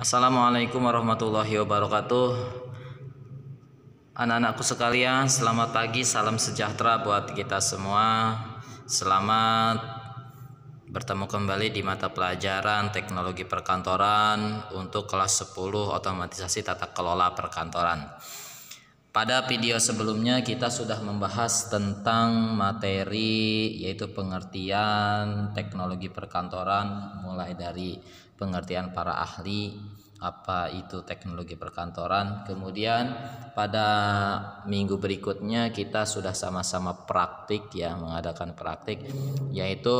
Assalamualaikum warahmatullahi wabarakatuh. Anak-anakku sekalian, selamat pagi, salam sejahtera buat kita semua. Selamat bertemu kembali di mata pelajaran Teknologi Perkantoran untuk kelas 10 Otomatisasi Tata Kelola Perkantoran. Pada video sebelumnya kita sudah membahas tentang materi yaitu pengertian teknologi perkantoran, mulai dari pengertian para ahli apa itu teknologi perkantoran. Kemudian pada minggu berikutnya kita sudah sama-sama praktik ya, mengadakan praktik yaitu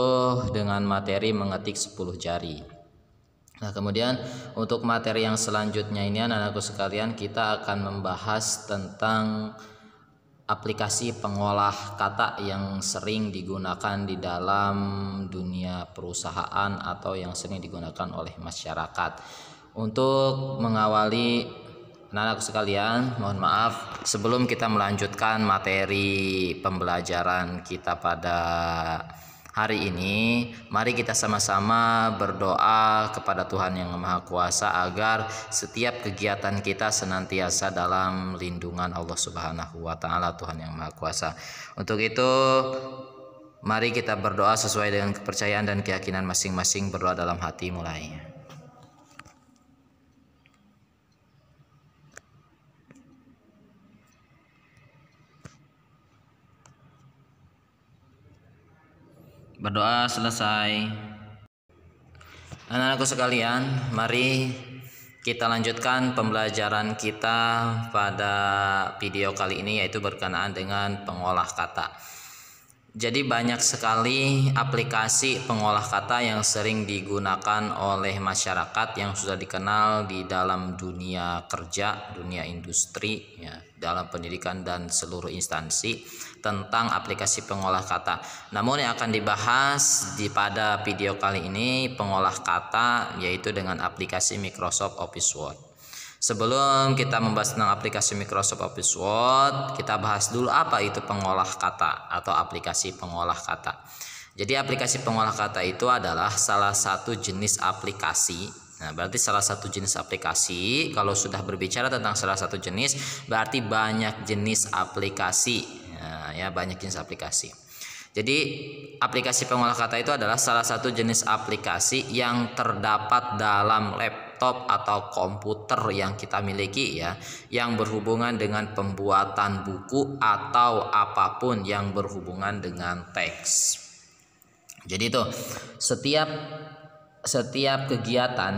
dengan materi mengetik 10 jari. Nah, kemudian untuk materi yang selanjutnya ini anak-anakku sekalian, kita akan membahas tentang aplikasi pengolah kata yang sering digunakan di dalam dunia perusahaan atau yang sering digunakan oleh masyarakat. Untuk mengawali anak-anakku sekalian, mohon maaf sebelum kita melanjutkan materi pembelajaran kita pada hari ini, mari kita sama-sama berdoa kepada Tuhan Yang Maha Kuasa agar setiap kegiatan kita senantiasa dalam lindungan Allah Subhanahu wa taala, Tuhan Yang Maha Kuasa. Untuk itu, mari kita berdoa sesuai dengan kepercayaan dan keyakinan masing-masing. Berdoa dalam hati mulai. Berdoa selesai. Anak-anakku sekalian, mari kita lanjutkan pembelajaran kita pada video kali ini, yaitu berkenaan dengan pengolah kata. Jadi banyak sekali aplikasi pengolah kata yang sering digunakan oleh masyarakat yang sudah dikenal di dalam dunia kerja, dunia industri, ya, dalam pendidikan dan seluruh instansi tentang aplikasi pengolah kata. Namun yang akan dibahas pada video kali ini pengolah kata yaitu dengan aplikasi Microsoft Office Word. Sebelum kita membahas tentang aplikasi Microsoft Office Word, kita bahas dulu apa itu pengolah kata atau aplikasi pengolah kata. Jadi aplikasi pengolah kata itu adalah salah satu jenis aplikasi. Nah, berarti salah satu jenis aplikasi, kalau sudah berbicara tentang salah satu jenis, berarti banyak jenis aplikasi. Nah, ya, banyak jenis aplikasi. Jadi aplikasi pengolah kata itu adalah salah satu jenis aplikasi yang terdapat dalam laptop atau komputer yang kita miliki ya, yang berhubungan dengan pembuatan buku atau apapun yang berhubungan dengan teks. Jadi itu setiap kegiatan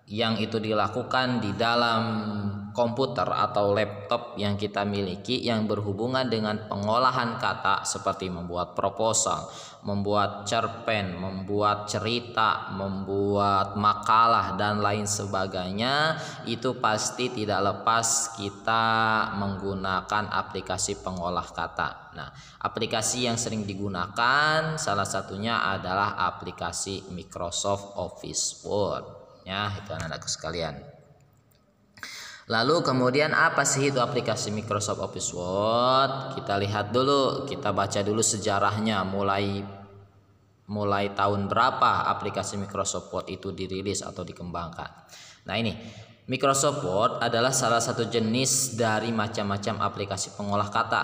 yang itu dilakukan di dalam komputer atau laptop yang kita miliki yang berhubungan dengan pengolahan kata seperti membuat proposal, membuat cerpen, membuat cerita, membuat makalah dan lain sebagainya, itu pasti tidak lepas kita menggunakan aplikasi pengolah kata. Nah, aplikasi yang sering digunakan salah satunya adalah aplikasi Microsoft Office Word. Ya, itu anak-anakku sekalian. Lalu kemudian apa sih itu aplikasi Microsoft Office Word? Kita lihat dulu, kita baca dulu sejarahnya mulai tahun berapa aplikasi Microsoft Word itu dirilis atau dikembangkan. Nah, ini Microsoft Word adalah salah satu jenis dari macam-macam aplikasi pengolah kata.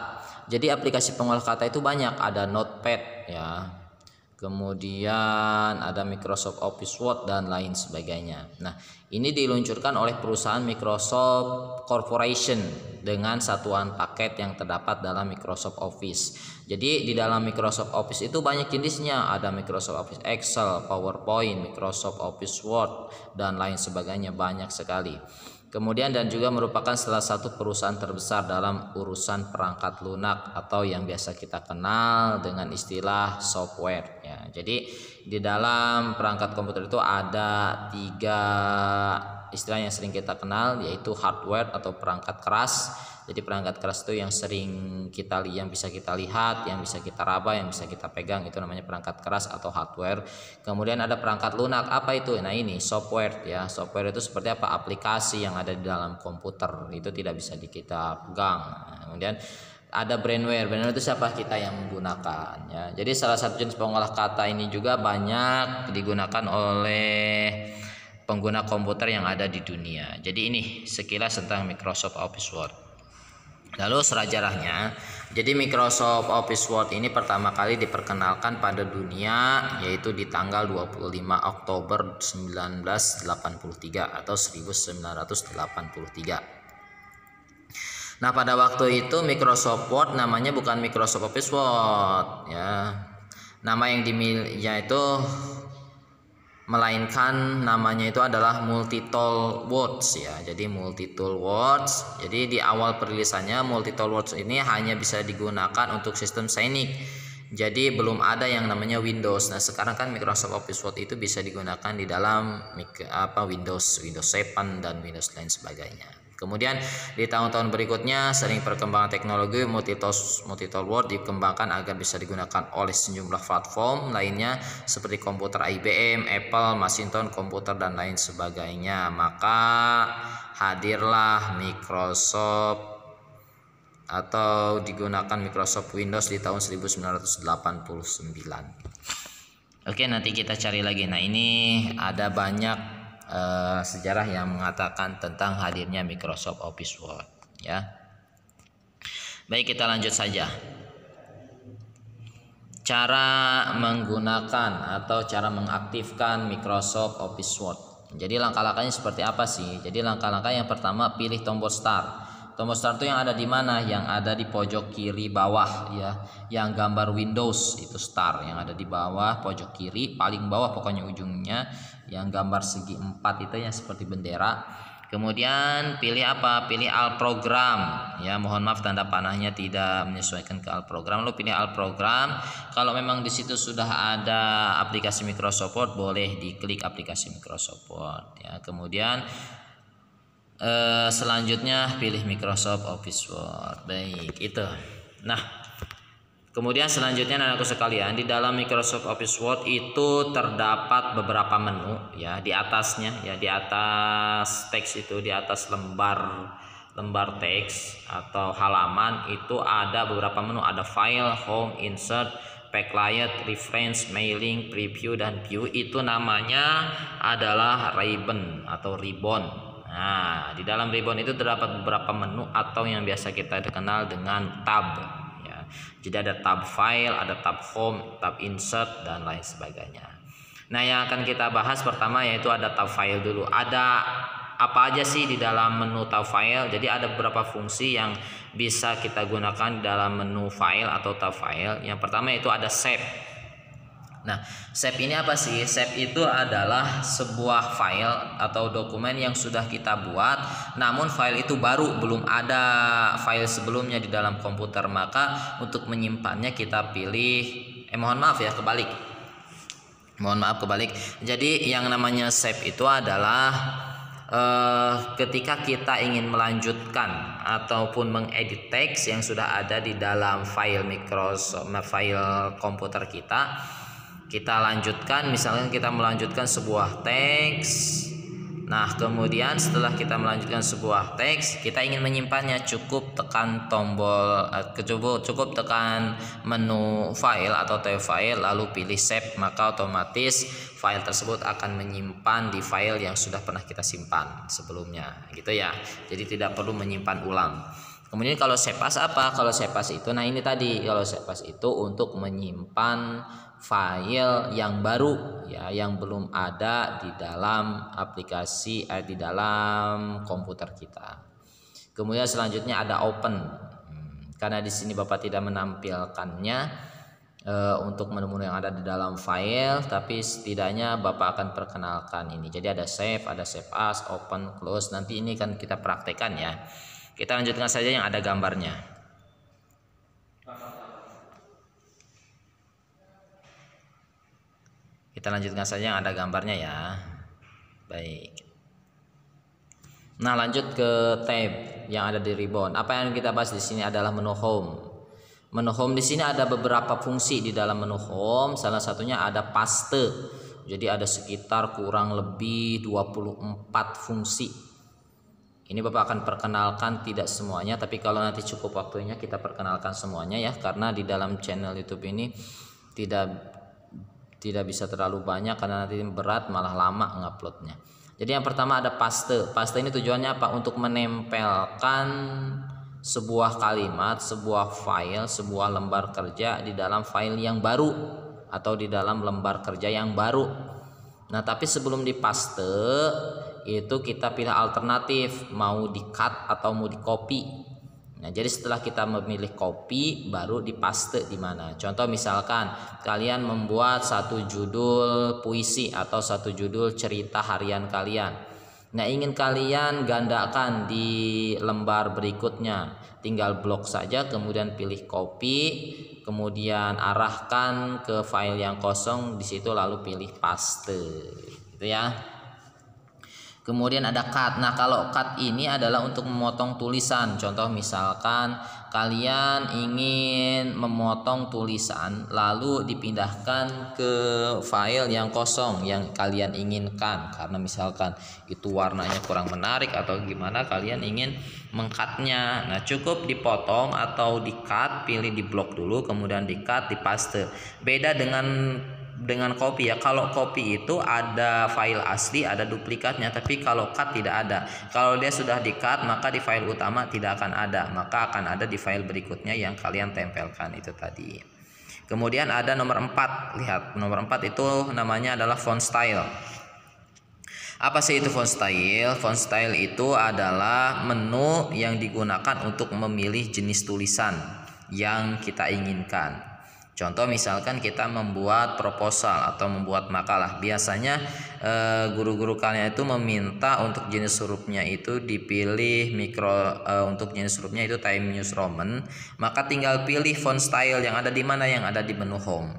Jadi aplikasi pengolah kata itu banyak, ada Notepad ya. Kemudian ada Microsoft Office Word dan lain sebagainya. Nah, ini diluncurkan oleh perusahaan Microsoft Corporation dengan satuan paket yang terdapat dalam Microsoft Office. Jadi di dalam Microsoft Office itu banyak jenisnya, ada Microsoft Office Excel, PowerPoint, Microsoft Office Word dan lain sebagainya, banyak sekali. Kemudian dan juga merupakan salah satu perusahaan terbesar dalam urusan perangkat lunak atau yang biasa kita kenal dengan istilah software ya. Jadi di dalam perangkat komputer itu ada 3 istilah yang sering kita kenal, yaitu hardware atau perangkat keras. Jadi perangkat keras itu yang sering yang bisa kita lihat, yang bisa kita raba, yang bisa kita pegang, itu namanya perangkat keras atau hardware. Kemudian ada perangkat lunak, apa itu? Nah, ini software ya. Software itu seperti apa? Aplikasi yang ada di dalam komputer, itu tidak bisa kita pegang. Nah, kemudian ada brainware. Brainware itu siapa? Kita yang menggunakan ya. Jadi salah satu jenis pengolah kata ini juga banyak digunakan oleh pengguna komputer yang ada di dunia. Jadi ini sekilas tentang Microsoft Office Word. Lalu sejarahnya, jadi Microsoft Office Word ini pertama kali diperkenalkan pada dunia yaitu di tanggal 25 Oktober 1983 atau 1983. Nah, pada waktu itu Microsoft Word namanya bukan Microsoft Office Word ya. Nama yang dimilikinya itu melainkan namanya itu adalah Multitool Words ya. Jadi Multitool Words. Jadi di awal perilisannya Multitool Words ini hanya bisa digunakan untuk sistem Xenic. Jadi belum ada yang namanya Windows. Nah, sekarang kan Microsoft Office Word itu bisa digunakan di dalam Windows 7 dan Windows lain sebagainya. Kemudian di tahun-tahun berikutnya sering perkembangan teknologi Multitool Word dikembangkan agar bisa digunakan oleh sejumlah platform lainnya seperti komputer IBM, Apple, Macintosh, komputer dan lain sebagainya. Maka hadirlah Microsoft atau digunakan Microsoft Windows di tahun 1989. Oke, nanti kita cari lagi. Nah, ini ada banyak sejarah yang mengatakan tentang hadirnya Microsoft Office Word ya. Baik, kita lanjut saja. Cara menggunakan atau cara mengaktifkan Microsoft Office Word. Jadi langkah-langkahnya seperti apa sih? Jadi langkah-langkah yang pertama, pilih tombol start. Tombol start itu yang ada di mana? Yang ada di pojok kiri bawah ya. Yang gambar Windows itu start, yang ada di bawah pojok kiri paling bawah pokoknya ujungnya, yang gambar segi 4 itu yang seperti bendera. Kemudian pilih apa? Pilih All Program ya. Mohon maaf tanda panahnya tidak menyesuaikan ke All Program. Lalu pilih All Program. Kalau memang di situ sudah ada aplikasi Microsoft Word, boleh diklik aplikasi Microsoft Word ya. Kemudian selanjutnya pilih Microsoft Office Word. Baik, itu. Nah, kemudian selanjutnya anakku sekalian, di dalam Microsoft Office Word itu terdapat beberapa menu ya. Di atasnya ya, di atas teks itu, di atas lembar teks atau halaman itu ada beberapa menu. Ada File, Home, Insert, Backlight, Reference, Mailing, Preview, dan View. Itu namanya adalah ribbon atau ribbon. Nah, di dalam ribbon itu terdapat beberapa menu atau yang biasa kita kenal dengan tab ya. Jadi ada tab File, ada tab Home, tab Insert, dan lain sebagainya. Nah, yang akan kita bahas pertama yaitu ada tab File dulu. Ada apa aja sih di dalam menu tab File? Jadi ada beberapa fungsi yang bisa kita gunakan di dalam menu File atau tab File. Yang pertama itu ada Save. Nah, save ini apa sih? Save itu adalah sebuah file atau dokumen yang sudah kita buat, namun file itu baru, belum ada file sebelumnya di dalam komputer. Maka untuk menyimpannya kita pilih, kebalik. Mohon maaf kebalik. Jadi yang namanya save itu adalah ketika kita ingin melanjutkan ataupun mengedit teks yang sudah ada di dalam file file komputer kita lanjutkan. Misalkan kita melanjutkan sebuah teks. Nah, kemudian setelah kita melanjutkan sebuah teks, kita ingin menyimpannya, cukup tekan tombol cukup tekan menu file atau tab file lalu pilih save, maka otomatis file tersebut akan menyimpan di file yang sudah pernah kita simpan sebelumnya gitu ya. Jadi tidak perlu menyimpan ulang. Kemudian kalau save as apa? Kalau save as itu, nah ini tadi, kalau save as itu untuk menyimpan file yang baru ya, yang belum ada di dalam aplikasi di dalam komputer kita. Kemudian selanjutnya ada open. Karena di sini Bapak tidak menampilkannya untuk menu-menu yang ada di dalam file, tapi setidaknya Bapak akan perkenalkan ini. Jadi ada save as, open, close. Nanti ini kan kita praktekkan ya. Kita lanjutkan saja yang ada gambarnya. Kita lanjutkan saja yang ada gambarnya ya. Baik. Nah, lanjut ke tab yang ada di ribbon. Apa yang kita bahas di sini adalah menu home. Menu home di sini ada beberapa fungsi di dalam menu home. Salah satunya ada paste. Jadi ada sekitar kurang lebih 24 fungsi. Ini Bapak akan perkenalkan tidak semuanya, tapi kalau nanti cukup waktunya kita perkenalkan semuanya ya, karena di dalam channel YouTube ini tidak bisa terlalu banyak karena nanti berat malah lama nguploadnya. Jadi yang pertama ada paste. Paste ini tujuannya apa? Untuk menempelkan sebuah kalimat, sebuah file, sebuah lembar kerja di dalam file yang baru atau di dalam lembar kerja yang baru. Nah, tapi sebelum dipaste itu kita pilih alternatif, mau di cut atau mau di copy. Nah, jadi setelah kita memilih copy baru dipaste di mana. Contoh misalkan kalian membuat satu judul puisi atau satu judul cerita harian kalian. Nah, ingin kalian gandakan di lembar berikutnya. Tinggal blok saja, kemudian pilih copy, kemudian arahkan ke file yang kosong di situ lalu pilih paste. Gitu ya. Kemudian ada cut. Nah, kalau cut ini adalah untuk memotong tulisan. Contoh misalkan kalian ingin memotong tulisan lalu dipindahkan ke file yang kosong yang kalian inginkan karena misalkan itu warnanya kurang menarik atau gimana, kalian ingin mengcutnya. Nah, cukup dipotong atau di cut, pilih di blok dulu kemudian di cut, di paste. Beda dengan copy ya. Kalau copy itu ada file asli, ada duplikatnya, tapi kalau cut tidak ada. Kalau dia sudah di cut maka di file utama tidak akan ada, maka akan ada di file berikutnya yang kalian tempelkan itu tadi. Kemudian ada nomor 4. Lihat, nomor 4 itu namanya adalah font style. Apa sih itu font style? Font style itu adalah menu yang digunakan untuk memilih jenis tulisan yang kita inginkan. Contoh misalkan kita membuat proposal atau membuat makalah, biasanya guru-guru kalian itu meminta untuk jenis hurufnya itu dipilih untuk jenis hurufnya itu Times New Roman, maka tinggal pilih font style yang ada di mana, yang ada di menu home.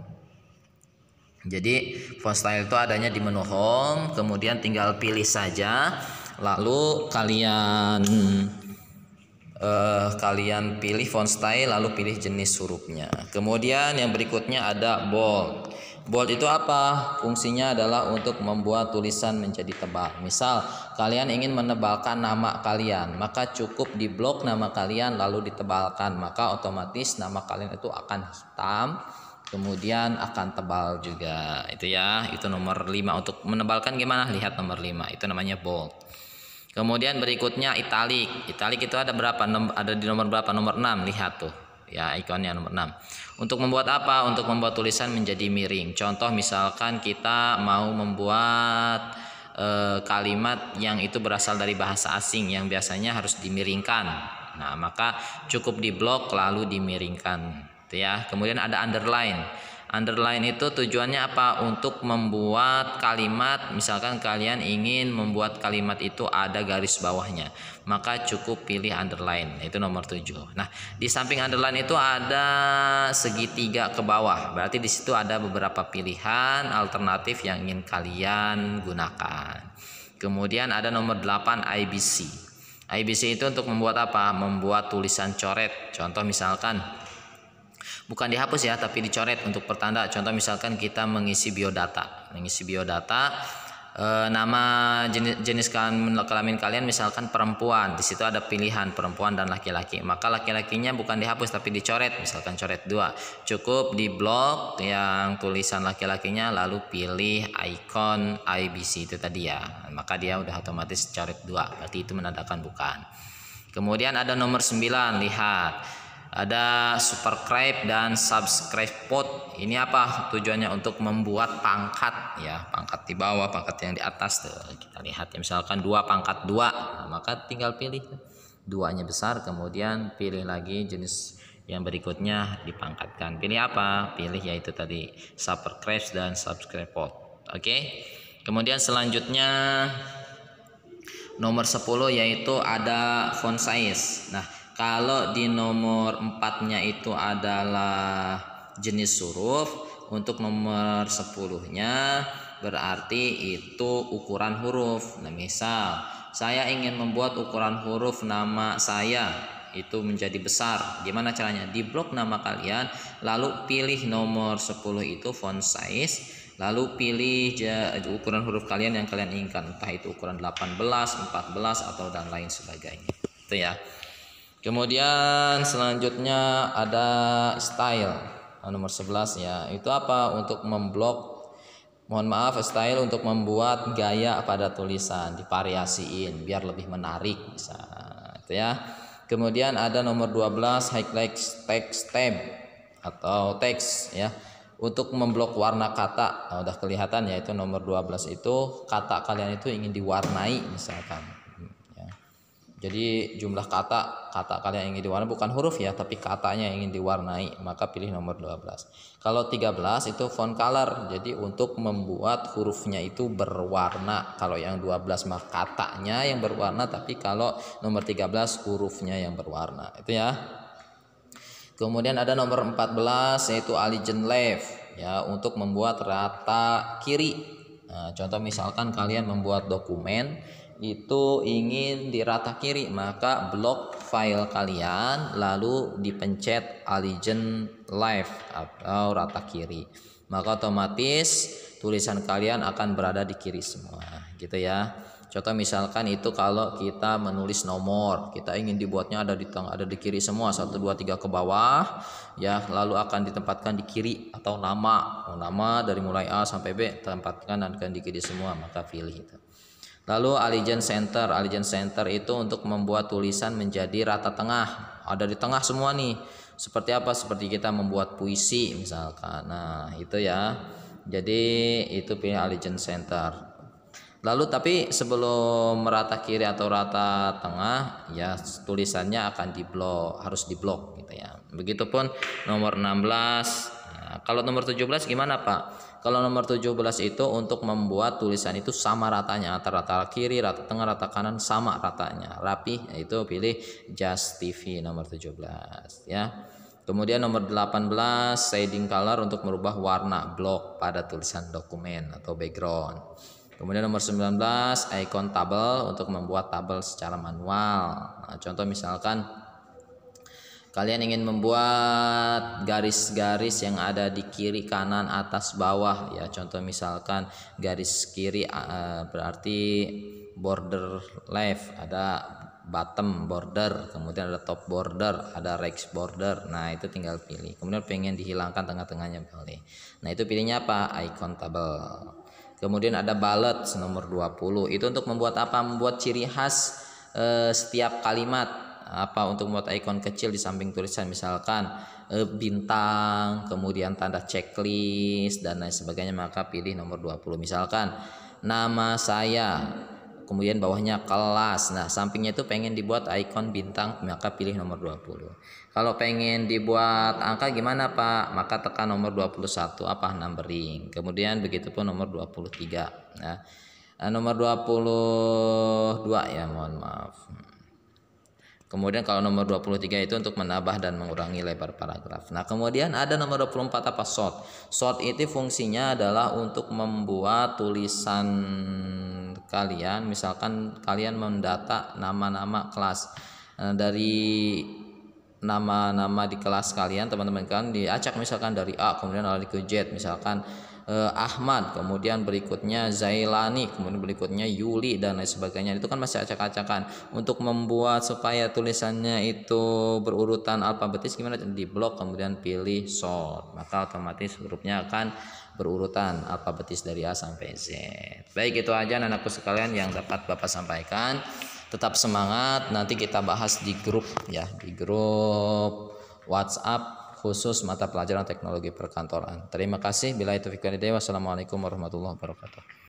Jadi font style itu adanya di menu home, kemudian tinggal pilih saja, lalu kalian pilih font style lalu pilih jenis hurufnya. Kemudian yang berikutnya ada bold. Bold itu apa? Fungsinya adalah untuk membuat tulisan menjadi tebal. Misal kalian ingin menebalkan nama kalian, maka cukup di blok nama kalian lalu ditebalkan, maka otomatis nama kalian itu akan hitam, kemudian akan tebal juga. Itu ya, itu nomor 5. Untuk menebalkan gimana? Lihat nomor 5, itu namanya bold. Kemudian berikutnya italic. Italic itu ada berapa? Ada di nomor berapa? Nomor 6. Lihat tuh. Ya, ikonnya nomor 6. Untuk membuat apa? Untuk membuat tulisan menjadi miring. Contoh misalkan kita mau membuat kalimat yang itu berasal dari bahasa asing yang biasanya harus dimiringkan. Nah, maka cukup di blok lalu dimiringkan. Itu ya. Kemudian ada underline. Underline itu tujuannya apa? Untuk membuat kalimat, misalkan kalian ingin membuat kalimat itu ada garis bawahnya, maka cukup pilih underline. Itu nomor 7. Nah, di samping underline itu ada segitiga ke bawah. Berarti di situ ada beberapa pilihan alternatif yang ingin kalian gunakan. Kemudian ada nomor 8 IBC. IBC itu untuk membuat apa? Membuat tulisan coret. Contoh misalkan bukan dihapus ya, tapi dicoret untuk pertanda. Contoh misalkan kita mengisi biodata, nama jenis kelamin kalian misalkan perempuan. Di situ ada pilihan perempuan dan laki-laki. Maka laki-lakinya bukan dihapus tapi dicoret, misalkan coret 2. Cukup di blok yang tulisan laki-lakinya lalu pilih icon IBC itu tadi ya. Maka dia udah otomatis coret 2. Berarti itu menandakan bukan. Kemudian ada nomor 9, lihat. Ada superscribe dan subscribe quote. Ini apa tujuannya? Untuk membuat pangkat ya, pangkat di bawah, pangkat yang di atas tuh. Kita lihat ya, misalkan 2 pangkat 2. Nah, maka tinggal pilih 2-nya besar, kemudian pilih lagi jenis yang berikutnya dipangkatkan. Pilih apa? Pilih yaitu tadi superscribe dan subscribe quote. Oke. Kemudian selanjutnya nomor 10 yaitu ada font size. Nah, kalau di nomor 4-nya itu adalah jenis huruf, untuk nomor 10-nya berarti itu ukuran huruf. Nah, misal saya ingin membuat ukuran huruf nama saya itu menjadi besar. Gimana caranya? Di blok nama kalian, lalu pilih nomor 10 itu font size, lalu pilih ukuran huruf kalian yang kalian inginkan, entah itu ukuran 18, 14 atau dan lain sebagainya. Itu ya. Kemudian selanjutnya ada style nomor 11 ya. Itu apa? Untuk memblok Mohon maaf, style untuk membuat gaya pada tulisan, divariasiin biar lebih menarik bisa. Itu ya. Kemudian ada nomor 12 highlight text tab atau teks ya. Untuk memblok warna kata. Nah, udah kelihatan ya, itu nomor 12 itu kata kalian itu ingin diwarnai misalkan. Jadi jumlah kata kalian ingin diwarnai, bukan huruf ya, tapi katanya ingin diwarnai, maka pilih nomor 12. Kalau 13 itu font color. Jadi untuk membuat hurufnya itu berwarna. Kalau yang 12 mah katanya yang berwarna, tapi kalau nomor 13 hurufnya yang berwarna. Itu ya. Kemudian ada nomor 14 yaitu align left ya, untuk membuat rata kiri. Nah, contoh misalkan kalian membuat dokumen itu ingin di rata kiri, maka blok file kalian lalu dipencet align left atau rata kiri, maka otomatis tulisan kalian akan berada di kiri semua gitu ya. Contoh misalkan itu kalau kita menulis nomor, kita ingin dibuatnya ada di tengah, ada di kiri semua, 1 2 3 ke bawah ya, lalu akan ditempatkan di kiri. Atau nama dari mulai A sampai B tempatkan dan akan di kiri semua, maka pilih itu. Lalu align center itu untuk membuat tulisan menjadi rata tengah, ada di tengah semua nih. Seperti apa? Seperti kita membuat puisi misalkan. Nah itu ya, jadi itu pilih align center. Lalu tapi sebelum merata kiri atau rata tengah ya, tulisannya akan diblok, harus diblok gitu ya. Begitupun nomor 16. Nah, kalau nomor 17 gimana Pak? Kalau nomor 17 itu untuk membuat tulisan itu sama ratanya, antara rata kiri, rata tengah, rata kanan sama ratanya, rapi, yaitu pilih Just TV nomor 17 ya. Kemudian nomor 18 shading color untuk merubah warna blok pada tulisan dokumen atau background. Kemudian nomor 19 icon tabel untuk membuat tabel secara manual. Nah, contoh misalkan kalian ingin membuat garis-garis yang ada di kiri, kanan, atas, bawah ya. Contoh misalkan garis kiri berarti border left, ada bottom border, kemudian ada top border, ada right border. Nah, itu tinggal pilih. Kemudian pengen dihilangkan tengah-tengahnya boleh. Nah, itu pilihnya apa? Icon tabel. Kemudian ada bullet nomor 20. Itu untuk membuat apa? Membuat ciri khas setiap kalimat. Apa? Untuk membuat ikon kecil di samping tulisan, misalkan bintang, kemudian tanda checklist dan lain sebagainya, maka pilih nomor 20. Misalkan nama saya, kemudian bawahnya kelas. Nah, sampingnya itu pengen dibuat ikon bintang, maka pilih nomor 20. Kalau pengen dibuat angka gimana Pak? Maka tekan nomor 21, apa? Numbering. Kemudian begitupun nomor 23. Nah, nomor 22 ya, mohon maaf. Kemudian kalau nomor 23 itu untuk menambah dan mengurangi lebar paragraf. Nah, kemudian ada nomor 24 apa? Short. Short itu fungsinya adalah untuk membuat tulisan kalian, misalkan kalian mendata nama-nama kelas, dari nama-nama di kelas kalian, teman-teman kan diacak misalkan dari A kemudian lari ke Z, misalkan Ahmad, kemudian berikutnya Zailani, kemudian berikutnya Yuli dan lain sebagainya. Itu kan masih acak-acakan. Untuk membuat supaya tulisannya itu berurutan alfabetis gimana? Di blok kemudian pilih short, maka otomatis hurufnya akan berurutan alfabetis dari A sampai Z. Baik, itu aja anakku sekalian yang dapat Bapak sampaikan. Tetap semangat, nanti kita bahas di grup ya, di grup WhatsApp khusus mata pelajaran teknologi perkantoran. Terima kasih. Billahi taufiq wal hidayah. Wassalamualaikum warahmatullahi wabarakatuh.